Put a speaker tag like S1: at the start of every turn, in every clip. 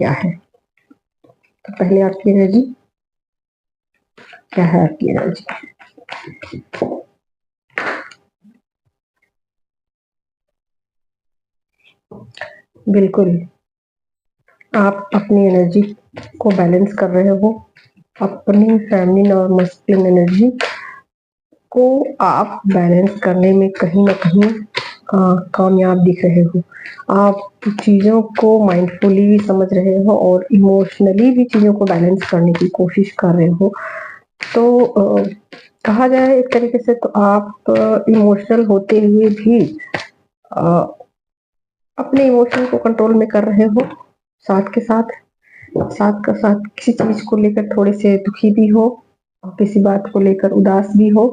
S1: क्या है? तो पहले आपकी एनर्जी क्या है? आपकी एनर्जी बिल्कुल आप अपनी एनर्जी को बैलेंस कर रहे हो। अपनी फेमिनिन और मस्कुलिन एनर्जी को आप बैलेंस करने में कहीं ना कहीं कामयाब दिख रहे हो। आप चीज़ों को माइंडफुली भी समझ रहे हो और इमोशनली भी चीज़ों को बैलेंस करने की कोशिश कर रहे हो। तो कहा जाए एक तरीके से तो आप इमोशनल होते हुए भी अपने इमोशन को कंट्रोल में कर रहे हो। साथ के साथ किसी चीज़ को लेकर थोड़े से दुखी भी हो और किसी बात को लेकर उदास भी हो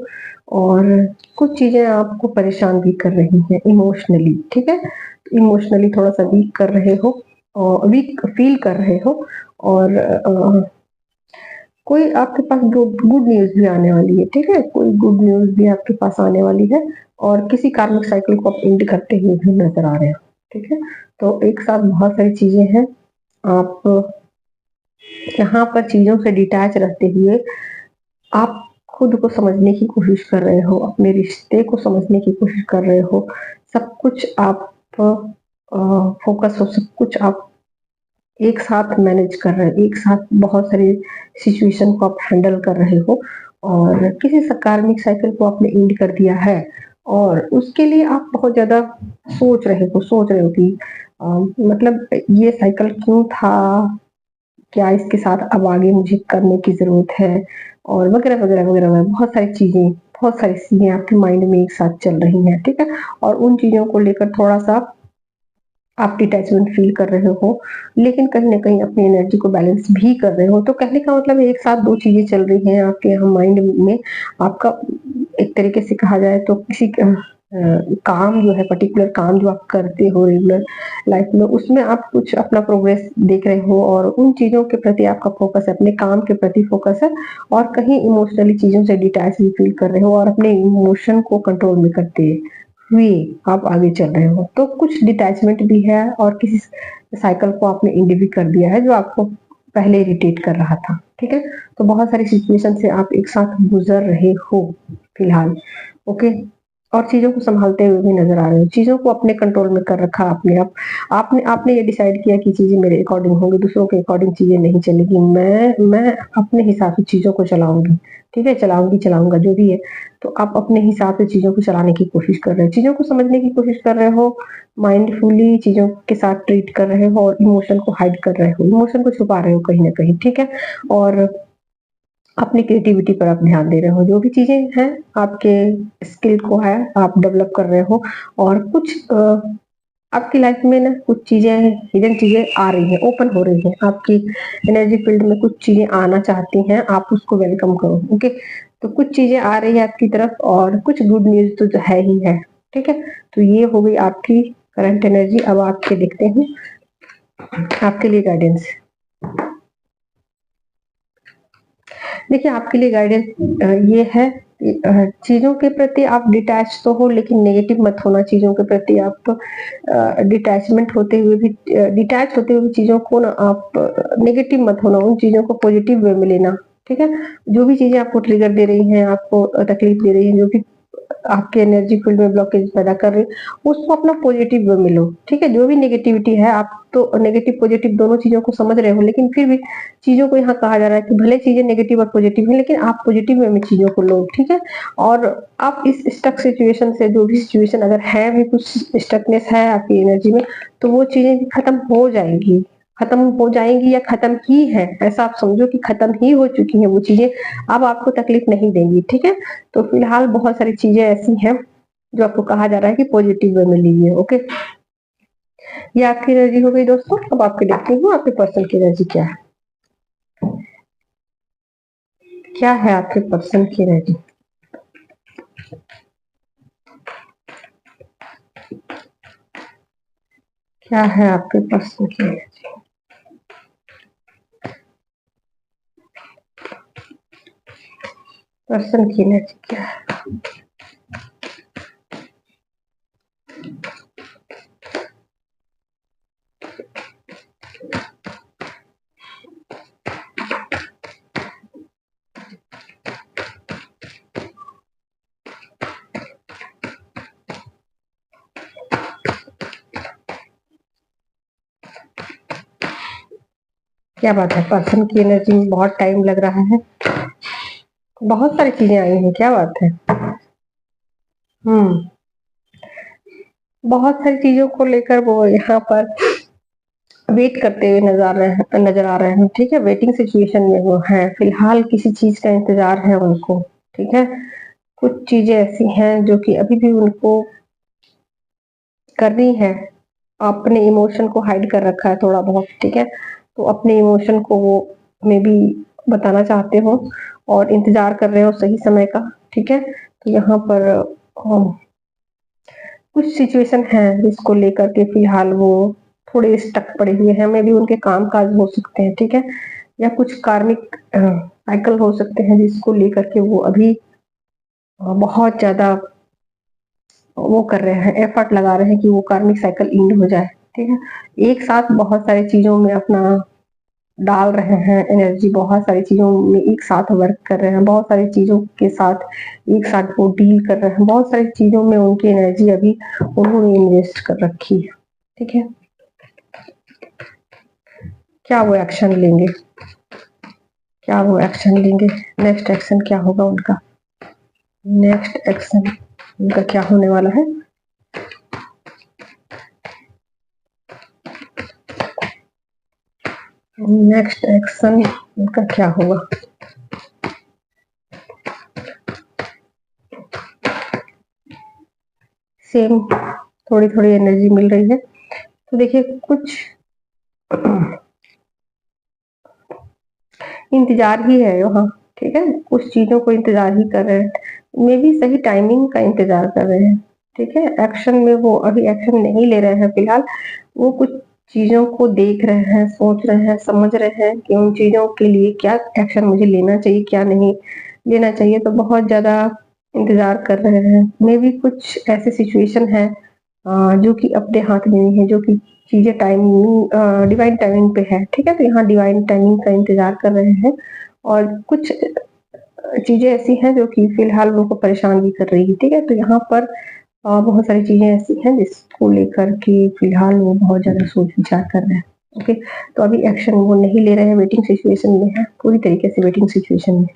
S1: और कुछ चीज़ें आपको परेशान भी कर रही हैं इमोशनली, ठीक है? इमोशनली थोड़ा-सा वीक कर रहे हो और वीक फील कर रहे हो और कोई आपके पास गुड न्यूज़ भी आने वाली है, ठीक है? कोई गुड न्यूज़ भी आपके पास आने वाली है और किसी कार्मिक साइकिल को आप एंड करते हुए भी नज़र आ रहे हो, ठीक है? तो एक साथ बहुत सारी चीज़ें हैं। आप यहाँ पर चीज़ों से डिटैच रहते हुए आप खुद को समझने की कोशिश कर रहे हो, अपने रिश्ते को समझने की कोशिश कर रहे हो। सब कुछ आप फोकस हो, सब कुछ आप एक साथ मैनेज कर रहे हो, एक साथ बहुत सारी सिचुएशन को आप हैंडल कर रहे हो और किसी कार्मिक साइकिल को आपने एंड कर दिया है और उसके लिए आप बहुत ज़्यादा सोच रहे हो कि मतलब ये साइकिल क्यों था? क्या इसके साथ अब आगे मुझे करने की ज़रूरत है? और वगैरह, वगैरह, वगैरह, वगैरह बहुत सारी चीज़ें आपके माइंड में एक साथ चल रही हैं, ठीक है? और उन चीज़ों को लेकर थोड़ा-सा आप डिटैचमेंट फ़ील कर रहे हो, लेकिन कहीं न कहीं अपनी एनर्जी को बैलेंस भी कर रहे हो। तो कहने का मतलब एक साथ 2 चीज़ें चल रही हैं आपके यहाँ माइंड में। आपका एक तरीके से कहा जाए तो किसी काम जो है पर्टिकुलर काम जो आप करते हो रेगुलर लाइफ़ में, उसमें आप कुछ अपना प्रोग्रेस देख रहे हो और उन चीज़ों के प्रति आपका फ़ोकस है, अपने काम के प्रति फ़ोकस है और कहीं इमोशनली चीज़ों से डिटैच भी फ़ील कर रहे हो और अपने इमोशन को कंट्रोल में करते हुए आप आगे चल रहे हो। तो कुछ डिटैचमेंट भी है और किसी साइकिल को आपने एंड भी कर दिया है जो आपको पहले इरिटेट कर रहा था, ठीक है? तो बहुत सारी सिचुएशन से आप एक साथ गुज़र रहे हो फिलहाल, ओके? और चीज़ों को सँभालते हुए भी नज़र आ रहे हो। चीज़ों को अपने कंट्रोल में कर रखा आपने अब। आपने आपने ये डिसाइड किया कि चीज़ें मेरे अकॉर्डिंग होंगी, दूसरों के अकॉर्डिंग चीज़ें नहीं चलेगी। मैं अपने हिसाब से चीज़ों को चलाऊँगी, ठीक है? चलाऊँगा जो भी है। तो आप अपने हिसाब से चीज़ों को चलाने की कोशिश कर रहे हो, चीज़ों को समझने की कोशिश कर रहे हो, माइंडफुली चीज़ों के साथ ट्रीट कर रहे हो और इमोशन को हाइड कर रहे हो, इमोशन को छुपा रहे हो कहीं न कहीं, ठीक है? और अपनी क्रिएटिविटी पर आप ध्यान दे रहे हो, जो भी चीज़ें हैं आपके स्किल को है आप डेवलप कर रहे हो और कुछ आपकी लाइफ में ना कुछ चीज़ें हिडन चीज़ें आ रही हैं, ओपन हो रही हैं, आपकी एनर्जी फील्ड में कुछ चीज़ें आना चाहती हैं, आप उसको वेलकम करो, ओके? तो कुछ चीज़ें आ रही है आपकी तरफ और कुछ गुड न्यूज़ तो है ही है, ठीक है? तो ये हो गई आपकी करंट एनर्जी। अब आपके देखते हैं आपके लिए गाइडेंस। देखिए आपके लिए गाइडेंस ये है कि चीज़ों के प्रति आप डिटैच तो हो लेकिन नेगेटिव मत होना चीज़ों के प्रति आप डिटैचमेंट होते हुए भी डिटैच होते हुए भी चीज़ों को ना आप नेगेटिव मत होना, उन चीज़ों को पॉजिटिव वे में लेना, ठीक है? जो भी चीज़ें आपको ट्रिगर दे रही हैं, आपको तकलीफ दे रही हैं, जो भी आपके एनर्जी फील्ड में ब्लॉकेज पैदा कर रही है, उसको अपना पॉजिटिव वे में लो, ठीक है? जो भी नेगेटिविटी है आप तो नेगेटिव पॉजिटिव दोनों चीज़ों को समझ रहे हो लेकिन फिर भी चीज़ों को यहाँ कहा जा रहा है कि भले चीज़ें नेगेटिव और पॉजिटिव हैं लेकिन आप पॉजिटिव वे में चीज़ों को लो, ठीक है? और आप इस स्टक सिचुएशन से जो भी सिचुएशन अगर है भी कुछ स्टकनेस है आपकी एनर्जी में, तो वो चीज़ें खत्म हो जाएँगी या खत्म ही है, ऐसा आप समझो कि खत्म ही हो चुकी हैं वो चीज़ें, अब आपको तकलीफ नहीं देंगी, ठीक है? तो फिलहाल बहुत सारी चीज़ें ऐसी हैं जो आपको कहा जा रहा है कि पॉजिटिव वे में लीजिए, ओके? ये आपकी एनर्जी हो गई दोस्तों। अब आपके देखती हूँ आपके पर्सन की एनर्जी क्या है? क्या है आपके पर्सन की एनर्जी? क्या है आपके पर्सन की एनर्जी? पर्सन की एनर्जी क्या है? क्या बात है, पर्सन की एनर्जी में बहुत टाइम लग रहा है, बहुत सारी चीजें आई हैं, क्या बात है। बहुत सारी चीजों को लेकर वो यहाँ पर वेट करते हुए नजर आ रहे हैं, ठीक है। वेटिंग सिचुएशन में वो है, फिलहाल किसी चीज का इंतजार है उनको, ठीक है। कुछ चीजें ऐसी हैं जो कि अभी भी उनको करनी है। अपने इमोशन को हाइड कर रखा है थोड़ा बहुत, ठीक है। तो अपने इमोशन को वो मे बी बताना चाहते हो और इंतजार कर रहे हो सही समय का, ठीक है। तो यहाँ पर कुछ सिचुएशन है जिसको लेकर के फिलहाल वो थोड़े स्टक पड़े हुए हैं, मे बी उनके काम काज हो सकते हैं, ठीक है। या कुछ कार्मिक साइकिल हो सकते हैं जिसको लेकर के वो अभी बहुत ज्यादा वो कर रहे हैं, एफर्ट लगा रहे हैं कि वो कार्मिक साइकिल एंड हो जाए, ठीक है। एक साथ बहुत सारी चीजों में अपना डाल रहे हैं एनर्जी, बहुत सारी चीजों में एक साथ वर्क कर रहे हैं, बहुत सारी चीजों के साथ एक साथ वो डील कर रहे हैं, बहुत सारी चीजों में उनकी एनर्जी अभी उन्होंने इन्वेस्ट कर रखी है, ठीक है। क्या वो एक्शन लेंगे, क्या वो एक्शन लेंगे, नेक्स्ट एक्शन क्या होगा उनका, नेक्स्ट एक्शन उनका क्या होने वाला है। नेक्स्ट एक्शन उनका क्या होगा। सेम थोड़ी थोड़ी एनर्जी मिल रही है। तो देखिए कुछ इंतजार ही है वहाँ, ठीक है। कुछ चीजों को इंतजार ही कर रहे हैं, मे भी सही टाइमिंग का इंतजार कर रहे हैं, ठीक है। एक्शन में वो अभी एक्शन नहीं ले रहे हैं फिलहाल, वो कुछ चीजों को देख रहे हैं, सोच रहे हैं, समझ रहे हैं कि उन चीजों के लिए क्या एक्शन मुझे लेना चाहिए, क्या नहीं लेना चाहिए। तो बहुत ज्यादा इंतजार कर रहे हैं, मे भी कुछ ऐसे सिचुएशन है जो कि अपने हाथ में नहीं है, जो कि चीजें टाइमिंग डिवाइन टाइमिंग पे है, ठीक है। तो यहाँ डिवाइन टाइमिंग का इंतजार कर रहे हैं और कुछ चीजें ऐसी हैं जो कि फिलहाल उनको परेशान भी कर रही है, ठीक है। तो यहाँ पर बहुत सारी चीजें ऐसी हैं जिसको लेकर के फिलहाल वो बहुत ज्यादा सोच विचार कर रहे हैं, ओके। तो अभी एक्शन वो नहीं ले रहे हैं, वेटिंग सिचुएशन में है, पूरी तरीके से वेटिंग सिचुएशन में।